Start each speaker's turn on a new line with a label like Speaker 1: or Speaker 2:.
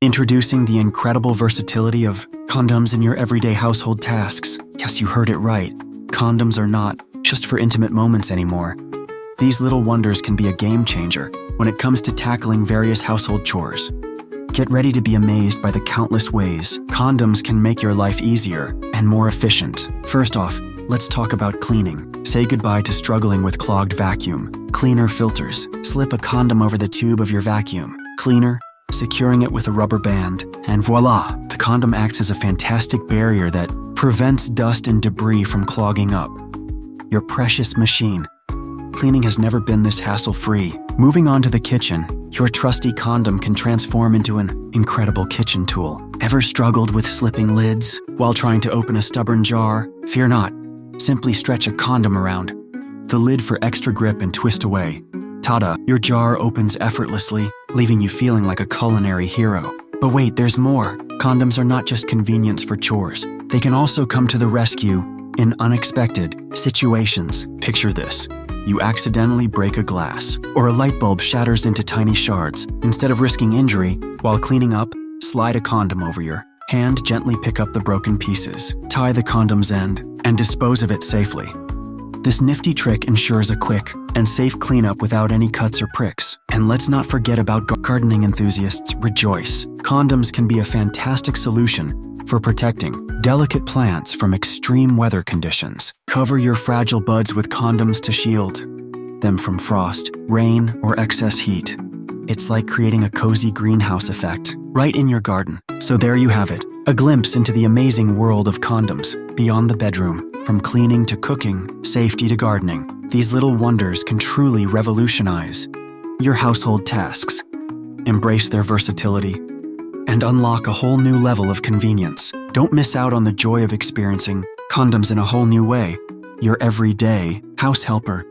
Speaker 1: Introducing the incredible versatility of condoms in your everyday household tasks. Yes, you heard it right. Condoms are not just for intimate moments anymore. These little wonders can be a game changer when it comes to tackling various household chores. Get ready to be amazed by the countless ways condoms can make your life easier and more efficient. First off, let's talk about cleaning. Say goodbye to struggling with clogged vacuum cleaner filters. Slip a condom over the tube of your vacuum cleaner, securing it with a rubber band, and voila! The condom acts as a fantastic barrier that prevents dust and debris from clogging up your precious machine. Cleaning has never been this hassle-free. Moving on to the kitchen, your trusty condom can transform into an incredible kitchen tool. Ever struggled with slipping lids while trying to open a stubborn jar? Fear not. Simply stretch a condom around the lid for extra grip and twist away. Ta-da! Your jar opens effortlessly, leaving you feeling like a culinary hero. But wait, there's more. Condoms are not just convenience for chores. They can also come to the rescue in unexpected situations. Picture this. You accidentally break a glass, or a light bulb shatters into tiny shards. Instead of risking injury, while cleaning up, slide a condom over your hand, gently pick up the broken pieces, tie the condom's end, and dispose of it safely. This nifty trick ensures a quick and safe cleanup without any cuts or pricks. And let's not forget about gardening enthusiasts. Rejoice! Condoms can be a fantastic solution for protecting delicate plants from extreme weather conditions. Cover your fragile buds with condoms to shield them from frost, rain, or excess heat. It's like creating a cozy greenhouse effect right in your garden. So there you have it, a glimpse into the amazing world of condoms beyond the bedroom. From cleaning to cooking, safety to gardening, these little wonders can truly revolutionize your household tasks. Embrace their versatility and unlock a whole new level of convenience. Don't miss out on the joy of experiencing condoms in a whole new way. Your everyday house helper